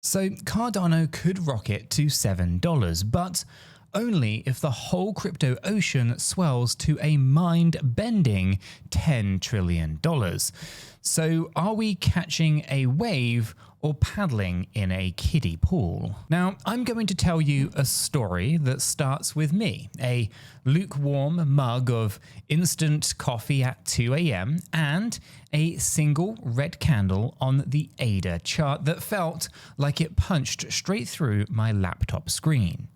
So Cardano could rocket to $7, but only if the whole crypto ocean swells to a mind-bending $10 trillion. So are we catching a wave or paddling in a kiddie pool? Now, I'm going to tell you a story that starts with me, a lukewarm mug of instant coffee at 2 a.m. and a single red candle on the ADA chart that felt like it punched straight through my laptop screen.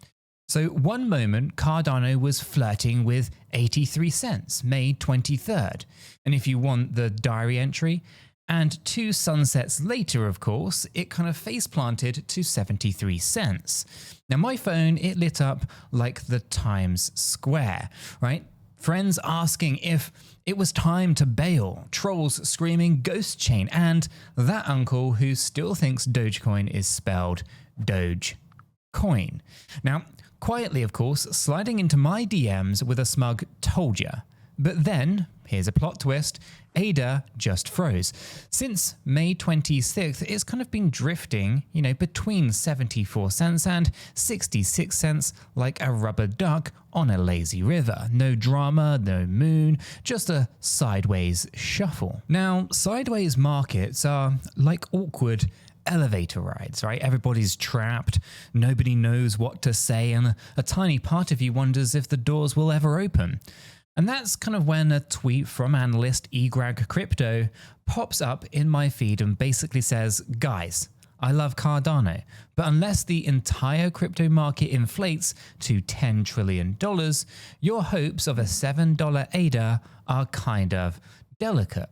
So one moment, Cardano was flirting with 83 cents, May 23rd. And if you want the diary entry, and 2 sunsets later, of course, it kind of face planted to 73 cents. Now my phone, it lit up like the Times Square, right? Friends asking if it was time to bail, trolls screaming ghost chain, and that uncle who still thinks Dogecoin is spelled Dogecoin. Now, quietly, of course, sliding into my DMs with a smug "told ya." But then, here's a plot twist, ADA just froze. Since May 26th, it's kind of been drifting, between 74 cents and 66 cents like a rubber duck on a lazy river. No drama, no moon, just a sideways shuffle. Now, sideways markets are like awkward elevator rides, right? Everybody's trapped, nobody knows what to say, and a tiny part of you wonders if the doors will ever open. And that's kind of when a tweet from analyst 𝗕𝗓𝗪𝗧𝗏 pops up in my feed and basically says, guys, I love Cardano, but unless the entire crypto market inflates to $10 trillion, your hopes of a $7 ADA are kind of delicate.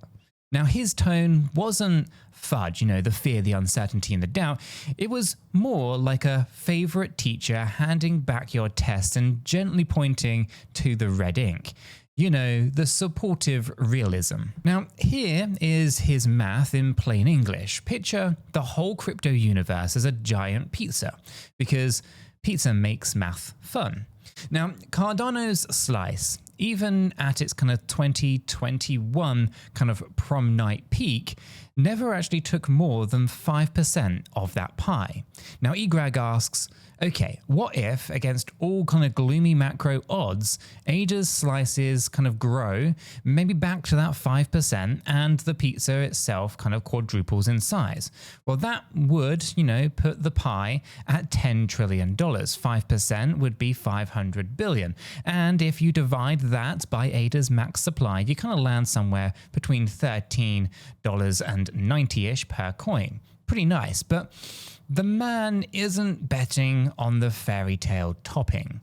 Now, his tone wasn't fudge, the fear, the uncertainty, and the doubt. It was more like a favorite teacher handing back your test and gently pointing to the red ink. The supportive realism. Now, here is his math in plain English. Picture the whole crypto universe as a giant pizza, because pizza makes math fun. Now, Cardano's slice, even at its kind of 2021 kind of prom night peak, never actually took more than 5% of that pie. Now, 𝗕𝗓𝗪 asks, okay, what if, against all kind of gloomy macro odds, ADA's slices kind of grow, maybe back to that 5%, and the pizza itself kind of quadruples in size? Well, that would, put the pie at $10 trillion. 5% would be 500 billion. And if you divide that by ADA's max supply, you kind of land somewhere between $13.90-ish per coin. Pretty nice, but the man isn't betting on the fairy tale topping.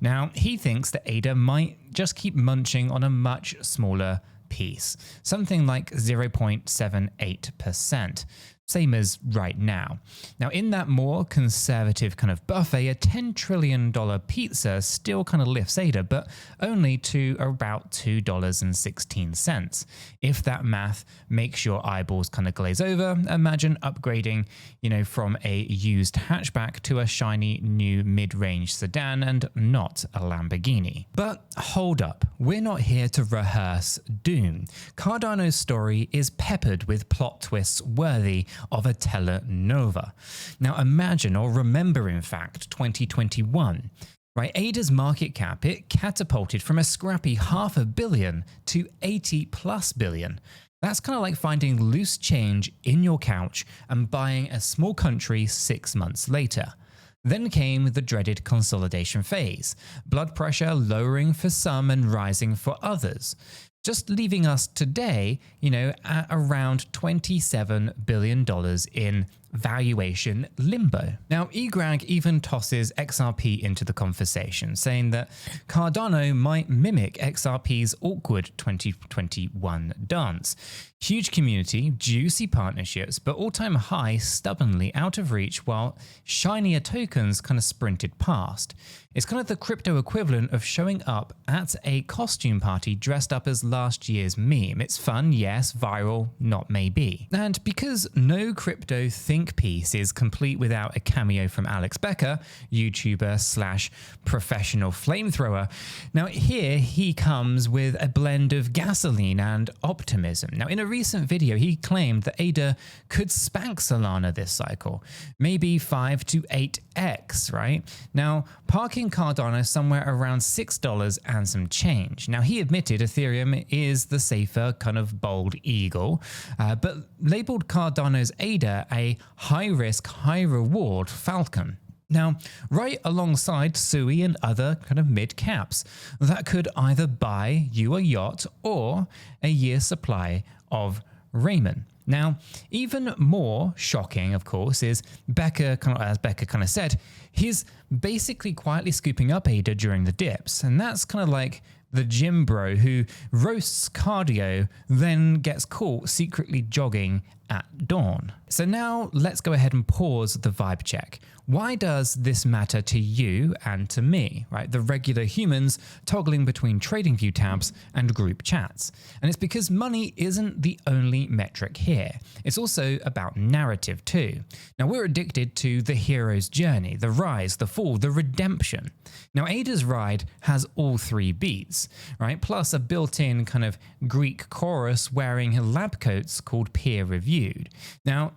Now, he thinks that ADA might just keep munching on a much smaller piece, something like 0.78%. Same as right now. Now, in that more conservative kind of buffet, a $10 trillion pizza still kind of lifts ADA, but only to about $2.16. If that math makes your eyeballs kind of glaze over, imagine upgrading, from a used hatchback to a shiny new mid-range sedan and not a Lamborghini. But hold up, we're not here to rehearse doom. Cardano's story is peppered with plot twists worthy of a telenova. Now imagine, or remember in fact, 2021. Right, ADA's market cap, it catapulted from a scrappy $500 million to 80+ billion. That's kind of like finding loose change in your couch and buying a small country 6 months later. Then came the dreaded consolidation phase, blood pressure lowering for some and rising for others, just leaving us today, at around $27 billion in valuation limbo. Now, 𝗕𝗓𝗪𝗧𝗏 even tosses XRP into the conversation, saying that Cardano might mimic XRP's awkward 2021 dance. Huge community, juicy partnerships, but all-time high stubbornly out of reach while shinier tokens kind of sprinted past. It's kind of the crypto equivalent of showing up at a costume party dressed up as last year's meme. It's fun, yes, viral, not maybe. And because no crypto thinks think piece is complete without a cameo from 𝗕𝗓𝗪, YouTuber/professional flamethrower. Now here he comes with a blend of gasoline and optimism. Now in a recent video he claimed that 𝗕𝗓𝗪 could spank Solana this cycle, maybe 5 to 8x, right? Now parking Cardano somewhere around $6 and some change. Now he admitted Ethereum is the safer kind of bold eagle, but labeled Cardano's 𝗕𝗓𝗪 a high-risk, high-reward falcon. Now, right alongside 𝗬 and other kind of mid-caps that could either buy you a yacht or a year's supply of ramen. Now, even more shocking, of course, is 𝗕𝗓𝗪, as 𝗕𝗓𝗪 kind of said, he's basically quietly scooping up 𝗕𝗓𝗪 during the dips, and that's kind of like the gym bro who roasts cardio, then gets caught secretly jogging at dawn. So now let's go ahead and pause the vibe check. Why does this matter to you and to me, right? The regular humans toggling between TradingView tabs and group chats. And it's because money isn't the only metric here. It's also about narrative too. Now we're addicted to the hero's journey, the rise, the fall, the redemption. Now 𝗕𝗓𝗪's ride has all three beats, right? Plus a built-in kind of Greek chorus wearing lab coats called peer-reviewed. Now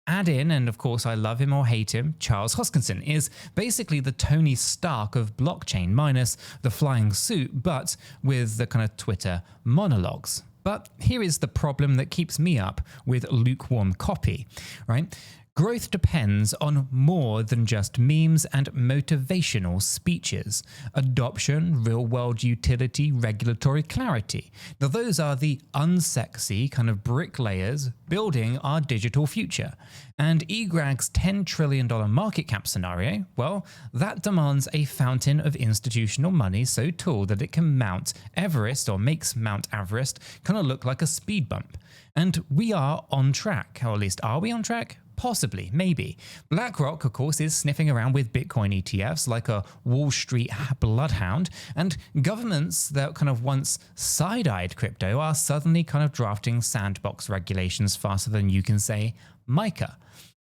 add in, and of course I love him or hate him, Charles Hoskinson is basically the Tony Stark of blockchain minus the flying suit, but with the kind of Twitter monologues. But here is the problem that keeps me up with lukewarm copy, right? Growth depends on more than just memes and motivational speeches. Adoption, real-world utility, regulatory clarity. Now those are the unsexy kind of bricklayers building our digital future. And eGrag's $10 trillion market cap scenario, well, that demands a fountain of institutional money so tall that it can mount Everest, or makes Mount Everest kind of look like a speed bump. And we are on track, or at least are we on track? Possibly, maybe. BlackRock, of course, is sniffing around with Bitcoin ETFs like a Wall Street bloodhound, and governments that kind of once side-eyed crypto are suddenly kind of drafting sandbox regulations faster than you can say MICA.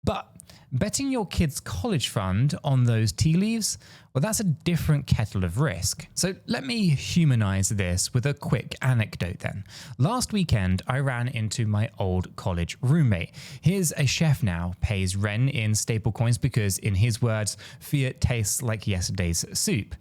But betting your kid's college fund on those tea leaves, well, that's a different kettle of risk. So let me humanize this with a quick anecdote then. Last weekend, I ran into my old college roommate. He's a chef now, pays rent in stablecoins because, in his words, fiat tastes like yesterday's soup.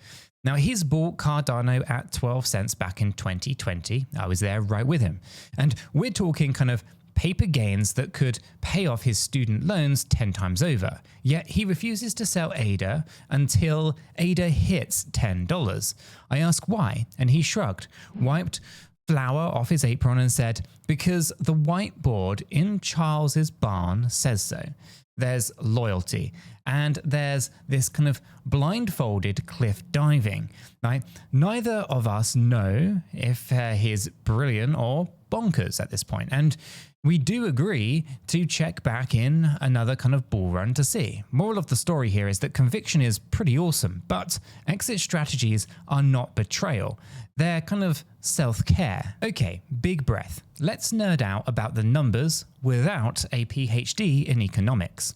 Now, he's bought Cardano at 12 cents back in 2020. I was there right with him. And we're talking kind of paper gains that could pay off his student loans 10 times over. Yet he refuses to sell 𝗕𝗓𝗪 until 𝗕𝗓𝗪 hits $10. I asked why, and he shrugged, wiped flour off his apron and said, because the whiteboard in Charles's barn says so. There's loyalty, and there's this kind of blindfolded cliff diving. Right? Neither of us know if he's brilliant or bonkers at this point, and we do agree to check back in another kind of bull run to see. Moral of the story here is that conviction is pretty awesome, but exit strategies are not betrayal. They're kind of self-care. Okay, big breath. Let's nerd out about the numbers without a PhD in economics.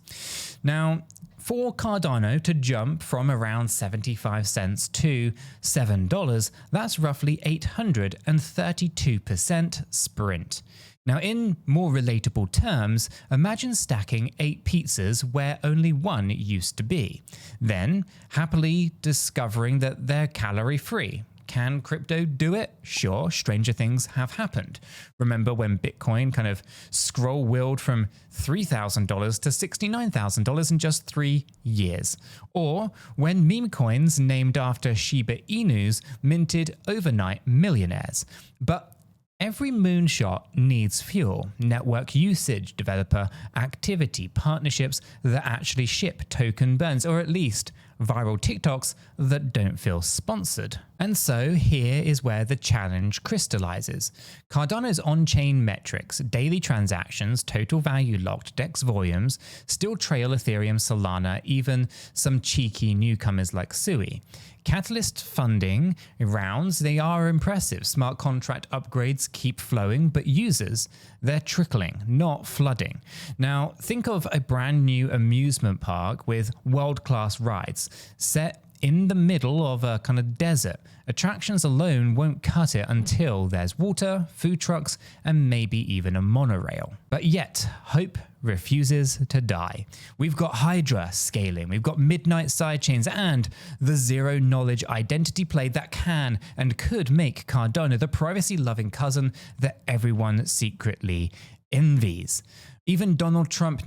Now, for Cardano to jump from around 75 cents to $7, that's roughly 832% sprint. Now, in more relatable terms, imagine stacking 8 pizzas where only one used to be, then happily discovering that they're calorie-free. Can crypto do it? Sure, stranger things have happened. Remember when Bitcoin kind of scroll-wheeled from $3,000 to $69,000 in just 3 years? Or when meme coins named after Shiba Inus minted overnight millionaires? But every moonshot needs fuel, network usage, developer activity, partnerships that actually ship token burns, or at least viral TikToks that don't feel sponsored. And so here is where the challenge crystallizes. Cardano's on-chain metrics, daily transactions, total value locked, DEX volumes, still trail Ethereum, Solana, even some cheeky newcomers like 𝗬. Catalyst funding rounds, they are impressive. Smart contract upgrades keep flowing, but users, they're trickling, not flooding. Now, think of a brand new amusement park with world-class rides set in the middle of a kind of desert. Attractions alone won't cut it until there's water, food trucks, and maybe even a monorail. But yet, hope refuses to die. We've got Hydra scaling, we've got midnight sidechains, and the zero-knowledge identity play that can and could make Cardano the privacy-loving cousin that everyone secretly envies. Even Donald Trump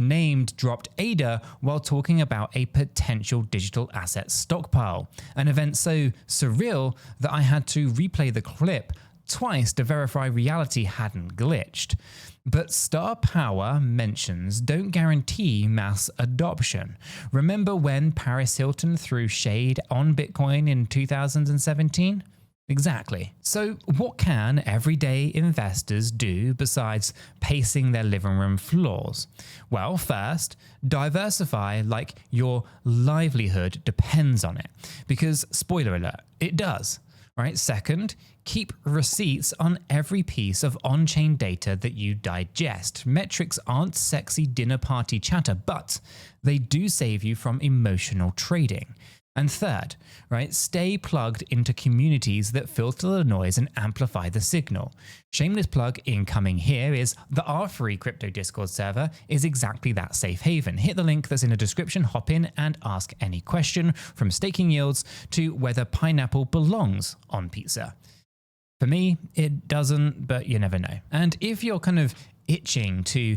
dropped 𝗕𝗓 while talking about a potential digital asset stockpile, an event so surreal that I had to replay the clip twice to verify reality hadn't glitched. But star power mentions don't guarantee mass adoption. Remember when Paris Hilton threw shade on Bitcoin in 2017? Exactly. So what can everyday investors do besides pacing their living room floors? Well, first, diversify like your livelihood depends on it. Because, spoiler alert, it does. Right? Second, keep receipts on every piece of on-chain data that you digest. Metrics aren't sexy dinner party chatter, but they do save you from emotional trading. And third, right, stay plugged into communities that filter the noise and amplify the signal. Shameless plug incoming here is the R3 crypto Discord server is exactly that safe haven. Hit the link that's in the description, hop in and ask any question, from staking yields to whether pineapple belongs on pizza. For me, it doesn't, but you never know. And if you're kind of itching to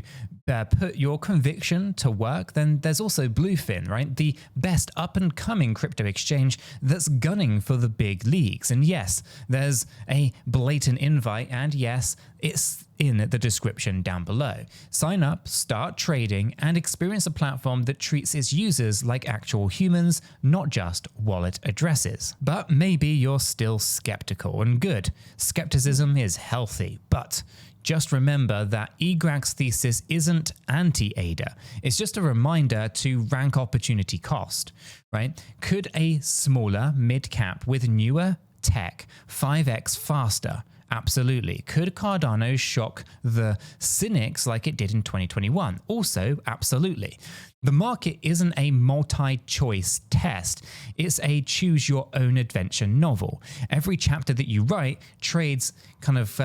put your conviction to work, then there's also Bluefin, right? The best up-and-coming crypto exchange that's gunning for the big leagues. And yes, there's a blatant invite, and yes, it's in the description down below. Sign up, start trading, and experience a platform that treats its users like actual humans, not just wallet addresses. But maybe you're still skeptical, and good. Skepticism is healthy, but just remember that 𝗔𝗔𝗀𝗃's thesis isn't anti-𝗕𝗓. It's just a reminder to rank opportunity cost, right? Could a smaller mid-cap with newer tech 5x faster? Absolutely. Could Cardano shock the cynics like it did in 2021? Also, absolutely. The market isn't a multi-choice test. It's a choose-your-own-adventure novel. Every chapter that you write trades kind of,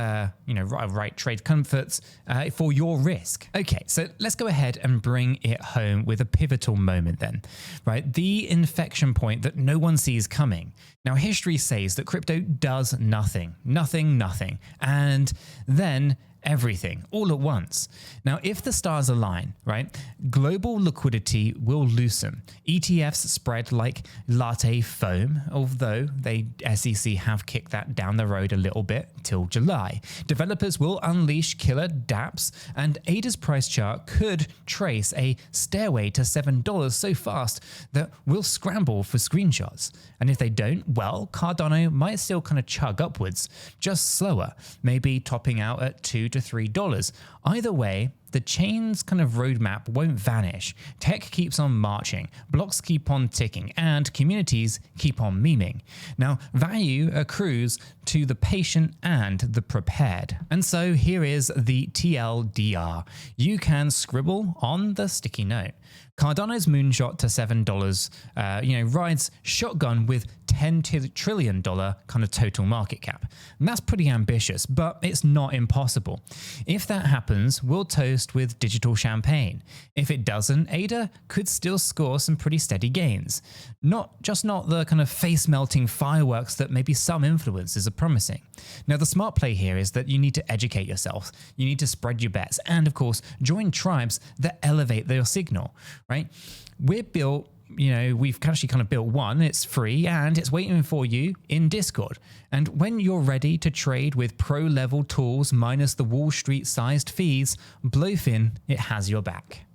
trade comforts for your risk. Okay, so let's go ahead and bring it home with a pivotal moment then, right? The inflection point that no one sees coming. Now, history says that crypto does nothing, and then everything all at once. Now, if the stars align, right, global liquidity will loosen. ETFs spread like latte foam, although they SEC have kicked that down the road a little bit till July. Developers will unleash killer dApps, and 𝗕𝗓's price chart could trace a stairway to $7 so fast that we'll scramble for screenshots. And if they don't, well, Cardano might still kind of chug upwards, just slower, maybe topping out at $2 to $3. Either way, the chain's kind of roadmap won't vanish. Tech keeps on marching, blocks keep on ticking, and communities keep on memeing. Now, value accrues to the patient and the prepared. And so here is the TLDR. You can scribble on the sticky note. Cardano's moonshot to $7, rides shotgun with $10 trillion kind of total market cap. And that's pretty ambitious, but it's not impossible. If that happens, we'll toast with digital champagne. If it doesn't, 𝗕𝗓 could still score some pretty steady gains. Not the kind of face-melting fireworks that maybe some influencers are promising. Now, the smart play here is that you need to educate yourself. You need to spread your bets, and of course, join tribes that elevate their signal, right? We're built, we've actually kind of built one. It's free and it's waiting for you in Discord. And when you're ready to trade with pro-level tools minus the Wall Street-sized fees, Bluefin, it has your back.